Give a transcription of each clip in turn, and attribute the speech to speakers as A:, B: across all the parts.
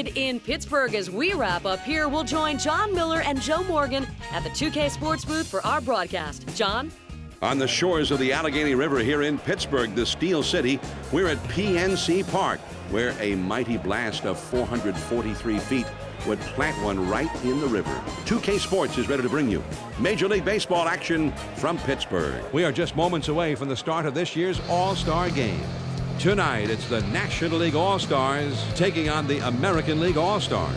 A: In Pittsburgh, as we wrap up here, we'll join John Miller and Joe Morgan at the 2K Sports booth for our broadcast. John?
B: On the shores of the Allegheny River here in Pittsburgh, the Steel City, we're at PNC Park, where a mighty blast of 443 feet would plant one right in the river. 2K Sports is ready to bring you Major League Baseball action from Pittsburgh. We are just moments away from the start of this year's All-Star Game. Tonight, it's the National League All-Stars taking on the American League All-Stars.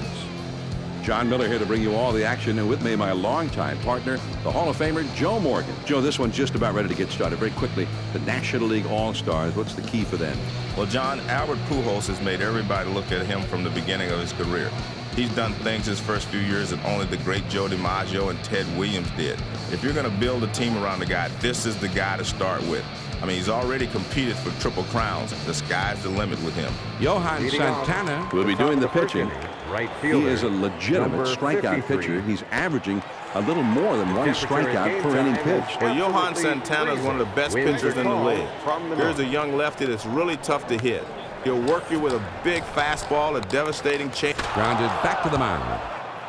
B: John Miller here to bring you all the action, and with me, my longtime partner, the Hall of Famer, Joe Morgan. Joe, this one's just about ready to get started. Very quickly, the National League All-Stars, what's the key for them?
C: Well, John, Albert Pujols has made everybody look at him from the beginning of his career. He's done things his first few years that only the great Joe DiMaggio and Ted Williams did. If you're going to build a team around the guy, this is the guy to start with. I mean, he's already competed for Triple Crowns. The sky's the limit with him.
B: Johan Santana will be doing the pitching.
D: Right fielder,
B: he is a legitimate strikeout pitcher. He's averaging a little more than one strikeout per inning pitched.
C: Well, Johan Santana is one of the best pitchers in the league. Here's a young lefty that's really tough to hit. He'll work you with a big fastball, a devastating change.
B: Grounded back to the mound.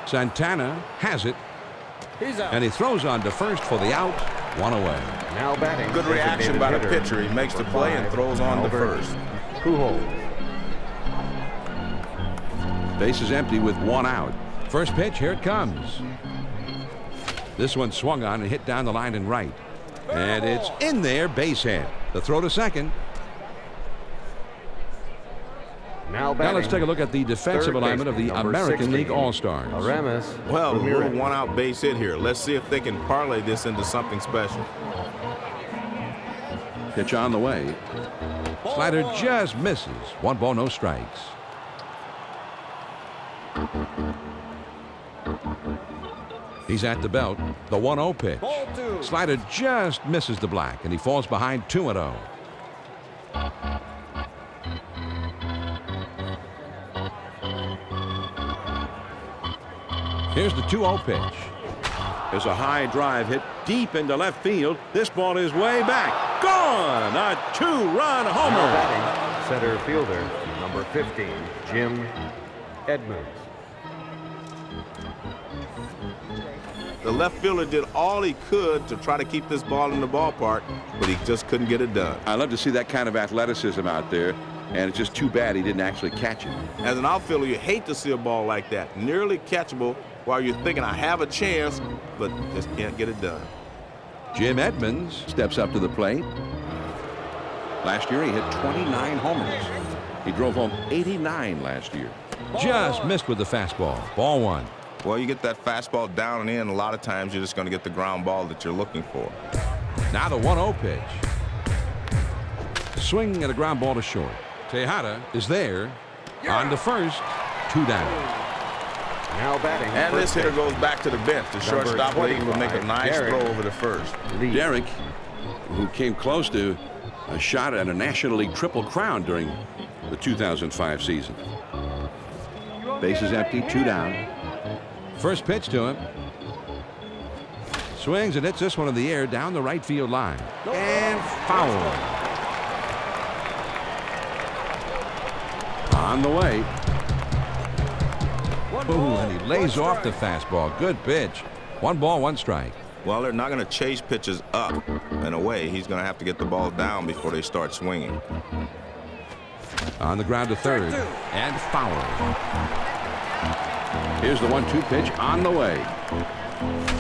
B: Santana has it. And he throws on to first for the out. One away.
D: Now batting.
C: Good reaction by the pitcher. He makes the play and throws on to first.
D: Pujols.
B: Base is empty with one out. First pitch, here it comes. This one swung on and hit down the line and right. And it's in there, base hit. The throw to second.
D: Now
B: let's take a look at the defensive alignment of the American League All-Stars.
C: Well, a little one-out base hit here. Let's see if they can parlay this into something special.
B: Pitch on the way. Slider just misses. One ball, no strikes. He's at the belt. The 1-0 pitch. Slider just misses the black, and he falls behind 2-0. Here's the 2-0 pitch. There's a high drive hit deep into left field. This ball is way back. Gone! A 2-run homer.
D: Center fielder, number 15, Jim Edmonds.
C: The left fielder did all he could to try to keep this ball in the ballpark, but he just couldn't get it done.
B: I love to see that kind of athleticism out there, and it's just too bad he didn't actually catch it.
C: As an outfielder, you hate to see a ball like that, nearly catchable, while you're thinking, I have a chance, but just can't get it done.
B: Jim Edmonds steps up to the plate. Last year, he hit 29 homers. He drove home 89 last year. Just missed with the fastball. Ball one.
C: Well, you get that fastball down and in, a lot of times you're just going to get the ground ball that you're looking for.
B: Now the 1-0 pitch. Swing and a ground ball to short. Tejada is there. On to first. 2 down.
D: Now batting.
C: And this hitter goes back to the bench. The shortstop league will make a nice throw over the first.
B: Derek, who came close to a shot at a National League Triple Crown during the 2005 season. Base is empty. 2 down. First pitch to him. Swings and hits this one in the air down the right field line. And foul. On the way. Ooh, and he lays off the fastball. Good pitch. 1 ball, 1 strike.
C: Well, they're not going to chase pitches up and away. He's going to have to get the ball down before they start swinging.
B: On the ground to third. And foul. Here's the 1-2 pitch on the way.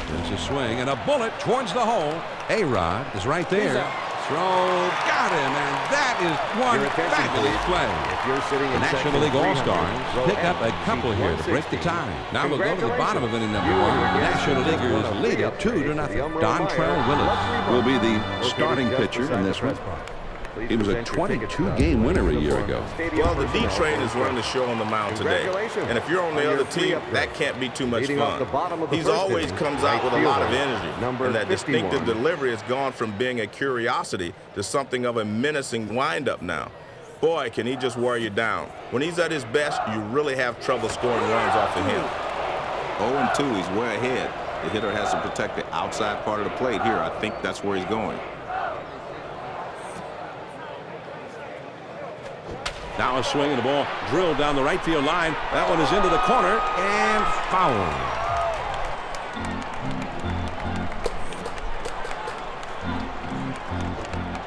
B: There's a swing and a bullet towards the hole. A-Rod is right there. Throw, got him, and that is one fabulous play. The National League All-Stars pick up a couple here to break the tie. Now we'll go to the bottom of inning number 1. The National Leaguers lead it 2-0. Dontrelle Willis will be the starting pitcher in this one. He was a 22-game winner a year ago.
C: Well, the D-Train is running the show on the mound today. And if you're on the other team, that can't be too much fun. He's always comes out with a lot of energy. And that distinctive delivery has gone from being a curiosity to something of a menacing windup now. Boy, can he just wear you down. When he's at his best, you really have trouble scoring runs off of him. 0-2, he's way ahead. The hitter has to protect the outside part of the plate here. I think that's where he's going.
B: Now a swing and a ball drilled down the right field line. That one is into the corner and foul.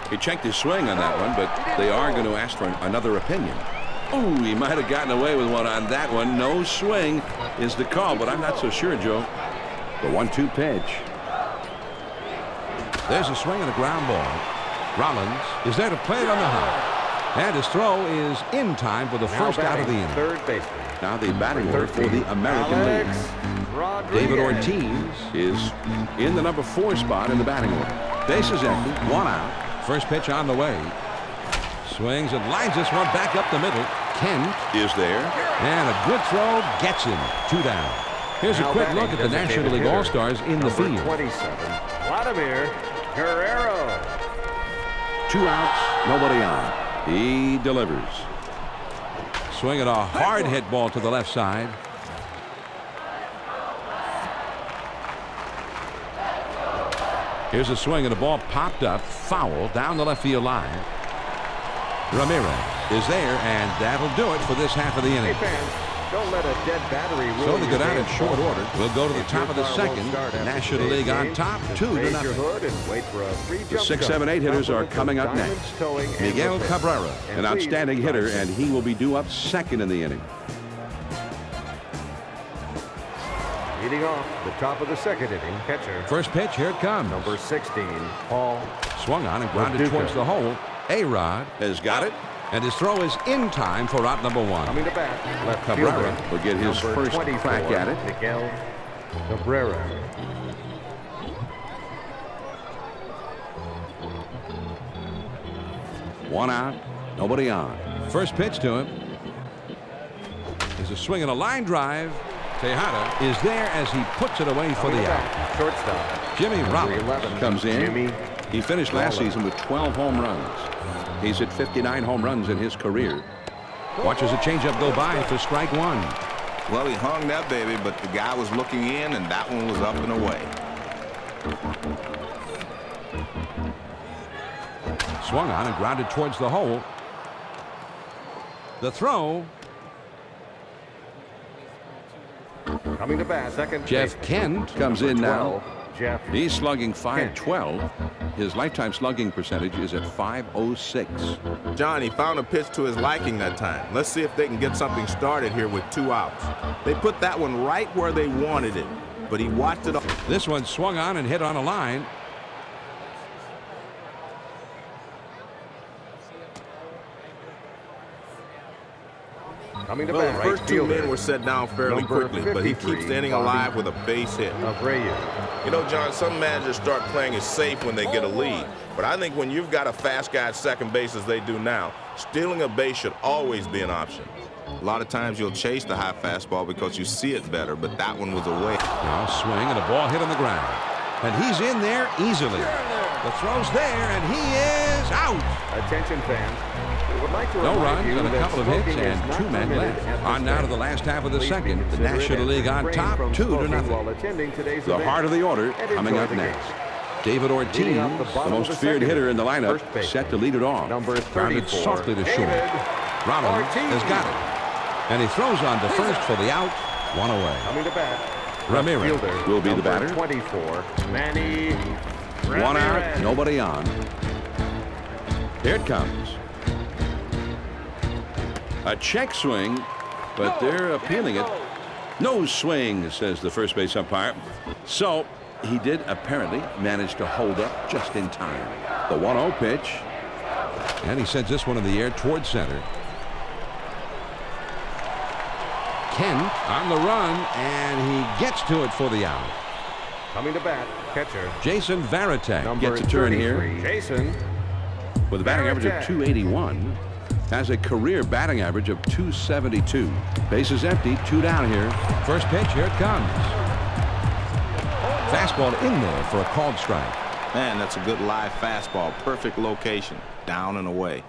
B: He checked his swing on that one, but they are going to ask for another opinion. Oh, he might have gotten away with one on that one. No swing is the call, but I'm not so sure, Joe. The 1-2 pitch. There's a swing and a ground ball. Rollins is there to play it on the high. And his throw is in time for the first out of the inning.
D: Third baseman.
B: Now the batting order for the American League. David Ortiz is in the number 4 spot in the batting order. Bases empty, 1 out. First pitch on the way. Swings and lines this one back up the middle. Kent is there. And a good throw gets him. 2 down. Here's a quick look at the National League All-Stars in the field.
D: 27, Vladimir Guerrero.
B: 2 outs, nobody on. He delivers. Swinging a hard hit ball to the left side. Here's a swing and a ball popped up, foul down the left field line. Ramirez is there, and that'll do it for this half of the inning.
D: Hey fans, don't let a dead battery ruin
B: So they go
D: your
B: down in
D: game.
B: short order. We'll go to the
D: If
B: top
D: your
B: of the
D: car won't
B: second.
D: start after
B: National
D: today's
B: League on
D: game,
B: top,
D: just
B: 2-0.
D: raise your hood and wait for a free
B: The
D: jump
B: 6,
D: gun.
B: 7, 8 hitters are coming up
D: Diamonds
B: next.
D: Towing and
B: Miguel
D: Repair.
B: Cabrera,
D: And
B: an
D: please,
B: outstanding hitter,
D: drive
B: and he will be due up second in the inning.
D: Leading off the top of the second inning, catcher
B: First pitch, here it comes.
D: number 16, Paul.
B: Swung on and grounded
D: Verdugo.
B: towards the hole. A-Rod has got it, and his throw is in time for out number 1.
D: Coming to bat, left
B: Cabrera
D: fielder,
B: will get his
D: number
B: first
D: 24,
B: crack at it.
D: Miguel Cabrera.
B: One out, nobody on. First pitch to him. There's a swing and a line drive. Tejada is there as he puts it away for
D: Coming
B: the
D: to
B: out.
D: bat, shortstop,
B: Jimmy
D: number
B: Rollins
D: 11,
B: comes in.
D: Jimmy
B: He finished last
D: Rollins.
B: season with 12 home runs. He's hit 59 home runs in his career. Watches a changeup go by for strike 1.
C: Well, he hung that baby, but the guy was looking in, and that one was up and away.
B: Swung on and grounded towards the hole. The throw.
D: coming to bat, second
B: Jeff
D: baseman,
B: Kent comes in
D: number
B: now.
D: 12, Jeff
B: He's slugging .512. His lifetime slugging percentage is at .506.
C: John, he found a pitch to his liking that time. Let's see if they can get something started here with 2 outs. They put that one right where they wanted it, but he watched it.
B: This one swung on and hit on a line.
D: coming to
C: Well,
D: bat,
C: the
D: right
C: first 2
D: fielder,
C: men were set down fairly
D: number
C: quickly, but he
D: 53,
C: keeps the inning
D: Bobby
C: alive with a base hit.
D: Abreu.
C: You know, John, some managers start playing it safe when they get a lead. But I think when you've got a fast guy at second base as they do now, stealing a base should always be an option. A lot of times you'll chase the high fastball because you see it better, but that one was away.
B: Now swing and a ball hit on the ground. And he's in there easily. The throw's there, and he is out.
D: Attention fans, we would like to
B: No
D: remind
B: runs
D: you
B: and a
D: that
B: couple of hits
D: smoking is
B: and
D: not
B: 2 men
D: permitted
B: left.
D: at this
B: On now to the
D: venue.
B: last half of the
D: Please be
B: second. The
D: considerate
B: National
D: and
B: League on
D: refrain
B: top,
D: from
B: 2-0.
D: smoking while attending today's
B: The
D: event.
B: heart of the order
D: And
B: coming
D: enjoy
B: up
D: the
B: next.
D: game.
B: David Ortiz,
D: Leading off the
B: the
D: bottom
B: most
D: of the
B: feared
D: second,
B: hitter in the lineup,
D: first base,
B: set to lead it off.
D: number
B: Grounded
D: 34,
B: softly to short.
D: David
B: Rollins
D: Ortiz.
B: has got it. And he throws on to first for the out. 1 away.
D: Coming to bat,
B: Ramirez
D: fielder,
B: will be the
D: number
B: batter.
D: 24, Manny
B: 1 out,
D: Ramirez.
B: nobody on. Here it comes. A check swing, but they're appealing it. No swing, says the first base umpire. So he did apparently manage to hold up just in time. The 1-0 pitch. And he sends this one in the air towards center. Kent on the run, and he gets to it for the out.
D: Coming to bat, catcher,
B: Jason Varitek
D: number
B: gets a turn
D: 33,
B: here
D: Jason
B: with a batting average of
D: Varitek.
B: .281. Has a career batting average of .272. Bases empty, 2 down here. First pitch, here it comes. Fastball in there for a called strike.
C: Man, that's a good live fastball. Perfect location. Down and away.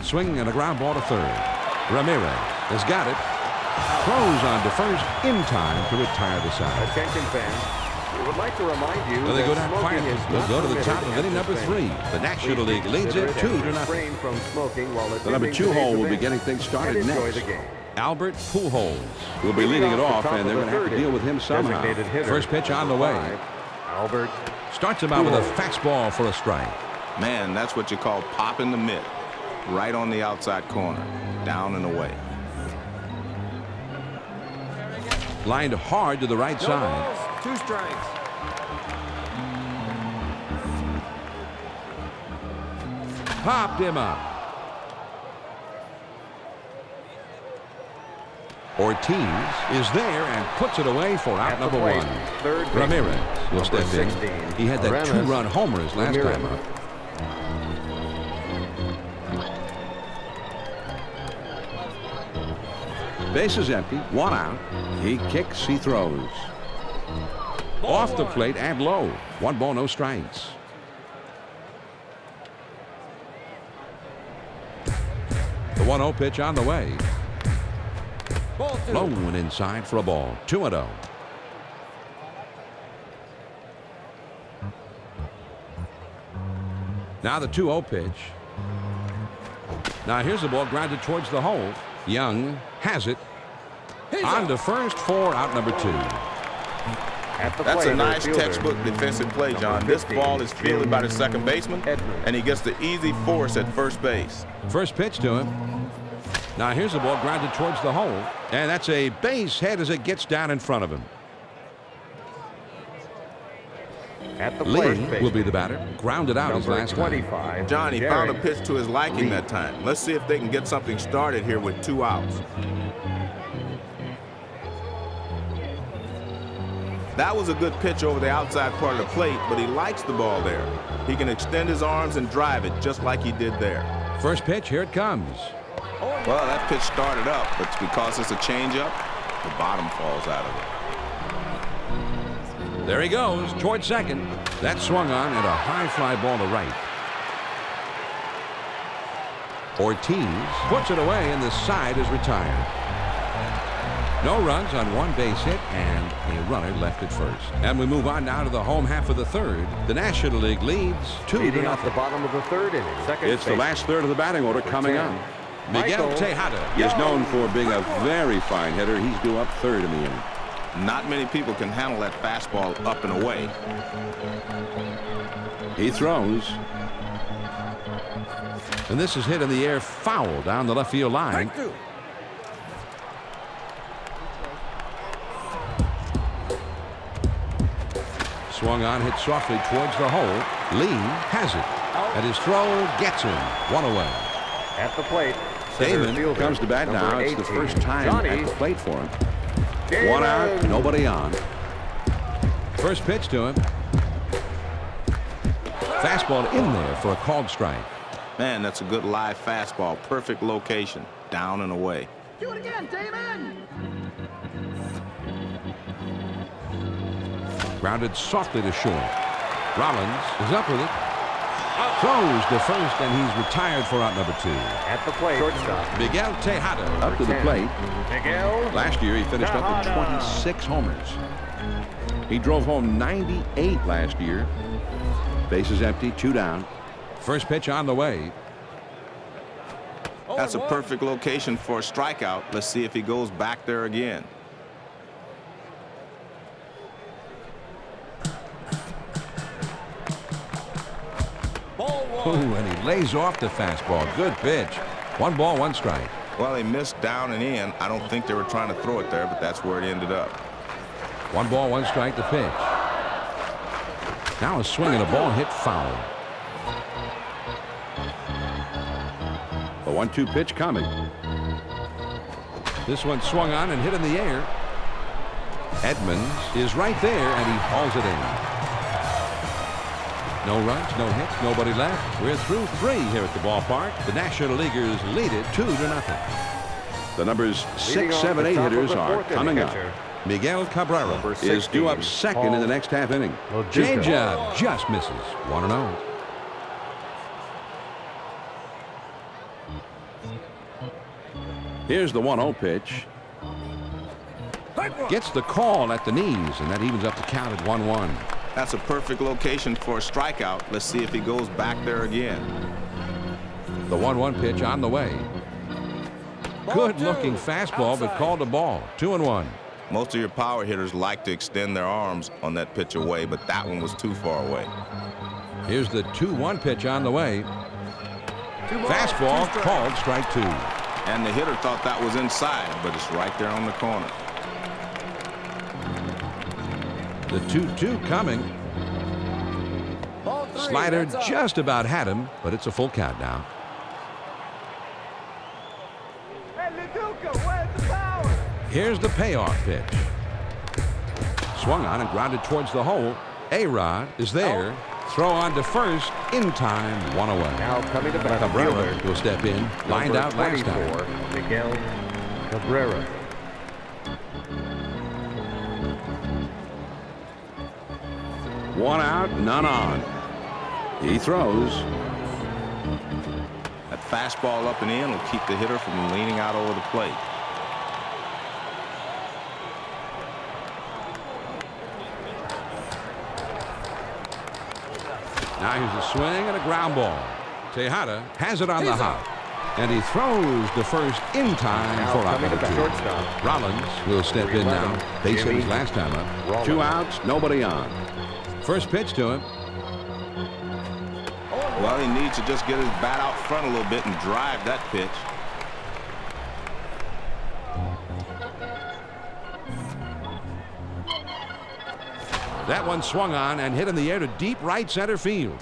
B: Swing and a ground ball to third. Ramirez has got it. Throws on to first in time to retire the side.
D: Attention fans, We would like to remind you
B: Well, they go
D: that
B: down
D: smoking
B: quietly.
D: is
B: They'll
D: not
B: go to the top
D: permitted
B: of inning
D: at
B: number
D: this
B: 3.
D: venue.
B: The National League leads it 2-0.
D: Refrain from smoking while
B: The number
D: attending
B: 2
D: today's
B: hole will be
D: event.
B: getting things started
D: And enjoy
B: next.
D: the game.
B: Albert Pujols will be leading it off, and they're going to have to deal with him somehow. First pitch on the way.
D: Albert
B: Starts him out with a fastball for a strike.
C: Man, that's what you call popping the mitt. Right on the outside corner. Down and away.
B: Lined hard to the right side.
E: 2 strikes.
B: Popped him up. Ortiz is there and puts it away for out number 1.
D: Third baseman,
B: Ramirez will step in.
D: 16,
B: He had that
D: Aramis
B: 2-run homer his last
D: Ramirez.
B: time up. Base is empty. 1 out. He kicks. He throws. Off the plate and low. 1 ball, no strikes. The 1-0 pitch on the way. Low and inside for a ball. 2-0. Now the 2-0 pitch. Now here's the ball grounded towards the hole. Young has it. On to first for out number 2.
C: That's a nice textbook defensive play, John. This ball is fielded by the second baseman, and he gets the easy force at first base.
B: First pitch to him. Now here's the ball grounded towards the hole. And that's a base hit as it gets down in front of him.
D: At the
B: Lee
D: first
B: will be the batter. Grounded out his
D: Number
B: last time.
D: 25.
C: John, he found a
D: Jerry
C: pitch to his liking that time. Let's see if they can get something started here with 2 outs. That was a good pitch over the outside part of the plate, but he likes the ball there. He can extend his arms and drive it just like he did there.
B: First pitch, here it comes.
C: Well, that pitch started up, but because it's a changeup, the bottom falls out of it.
B: There he goes towards second. That swung on and a high fly ball to right. Ortiz puts it away and the side is retired. No runs on 1 base hit and a runner left at first. And we move on now to the home half of the 3rd. The National League leads 2-0.
D: leading off the bottom of the 3rd inning. Second
B: It's the
D: base.
B: last third of the batting order coming up. Miguel
D: Michael
B: Tejada is known for being a very fine hitter. He's due up 3rd in the inning.
C: Not many people can handle that fastball up and away.
B: He throws. And this is hit in the air, foul down the left field line. Swung on, hit softly towards the hole. Lee has it. And his throw gets him. 1 away.
D: At the plate. center
B: Damon
D: fielder,
B: comes to bat now.
D: number
B: It's the
D: 18,
B: first time
D: Johnny
B: at the plate for him.
D: Damon.
B: 1 out, nobody on. First pitch to him. Fastball in there for a called strike.
C: Man, that's a good live fastball. Perfect location. Down and away.
E: Do it again, Damon!
B: Grounded softly to short. Rollins is up with it. Throws to first, and he's retired for out number 2.
D: At the plate. Shortstop.
B: Miguel Tejada up to the plate.
D: Miguel.
B: Last year, he finished up with
D: Tejada.
B: 26 homers. He drove home 98 last year. Bases empty, 2 down. First pitch on the way.
C: That's a perfect location for a strikeout. Let's see if he goes back there again.
B: Ooh, and he lays off the fastball. Good pitch. 1 ball, 1 strike.
C: Well, he missed down and in. I don't think they were trying to throw it there, but that's where it ended up.
B: 1 ball, 1 strike to pitch. Now a swing and a ball hit foul. The 1-2 pitch coming. This one swung on and hit in the air. Edmonds is right there, and he hauls it in. No runs, no hits, nobody left. We're through 3 here at the ballpark. The National Leaguers lead it 2-0. The numbers 6, 7, 8 hitters are coming up. Miguel Cabrera is due up 2nd in the next half inning. Changeup just misses. 1-0. Here's the 1-0 pitch. Gets the call at the knees, and that evens up the count at 1-1.
C: That's a perfect location for a strikeout. Let's see if he goes back there again.
B: The 1-1 pitch on the way. Good-looking fastball, but called a ball. 2-1.
C: Most of your power hitters like to extend their arms on that pitch away, but that one was too far away.
B: Here's the 2-1 pitch on the way. Fastball called strike 2.
C: And the hitter thought that was inside, but it's right there on the corner.
B: The 2-2 coming. Slider just about had him, but it's a full count now. Here's the payoff pitch. Swung on and grounded towards the hole. A-Rod is there. Throw on to first. In time. One away.
D: Now coming to bat.
B: Cabrera will step in. Lined out last time.
D: Miguel Cabrera.
B: One out, none on. He throws.
C: That fastball up and in will keep the hitter from leaning out over the plate.
B: Now here's a swing and a ground ball. Tejada has it on the hop. And he throws the first in time for out number 2. Rollins will step in now. Base hit his last time up. 2 outs, nobody on. First pitch to him.
C: Well, he needs to just get his bat out front a little bit and drive that pitch.
B: That one swung on and hit in the air to deep right center field.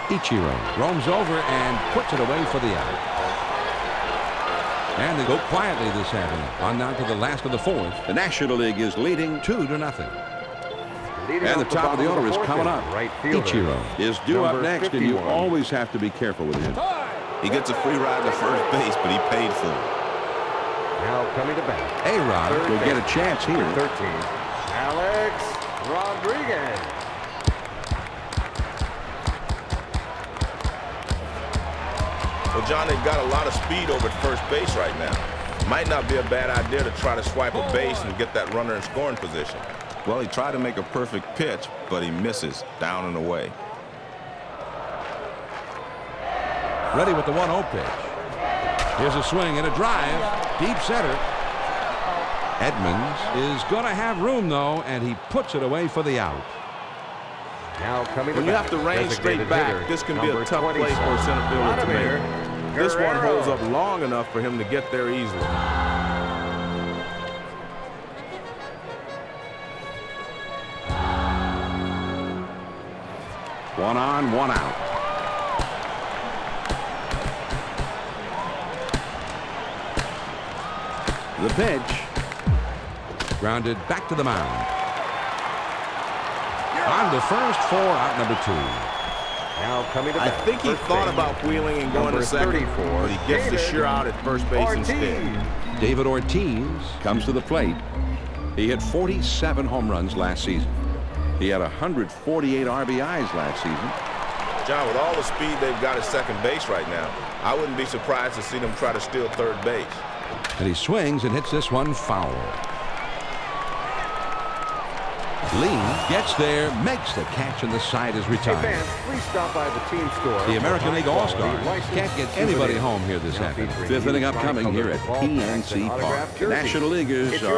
B: Ichiro roams over and puts it away for the out. And they go quietly this afternoon. On now to the last of the 4th. The National League is leading 2-0. And the top of the order is coming up. Ichiro is due up next, and you always have to be careful with him.
C: He gets a free ride to first base, but he paid for it.
D: Now coming to bat.
B: A-Rod will get a chance here.
D: 13. Alex Rodriguez.
C: Well, John, they've got a lot of speed over at first base right now. Might not be a bad idea to try to swipe a base and get that runner in scoring position. Well, he tried to make a perfect pitch, but he misses down and away.
B: Ready with the 1-0 pitch. Here's a swing and a drive. Deep center. Edmonds is going to have room, though, and he puts it away for the out.
D: Now coming
C: when you have to range straight back, this can be a tough place for a center fielder to make. This one holds up long enough for him to get there easily.
B: One on, one out. The pitch. Grounded back to the mound. On to first, 4 out number 2.
D: Now coming to
C: I think he thought about wheeling and going to second, but he gets the sure out at first base instead.
B: David Ortiz comes to the plate. He hit 47 home runs last season. He had 148 RBIs last season.
C: John, with all the speed they've got at second base right now, I wouldn't be surprised to see them try to steal third base.
B: And he swings and hits this one foul. Lee gets there, makes the catch, and the side is retired.
D: Hey fans, please stop by the team store.
B: The American League All-Stars can't get anybody home here this afternoon. 5th inning upcoming here at PNC Park. The National Leaguers are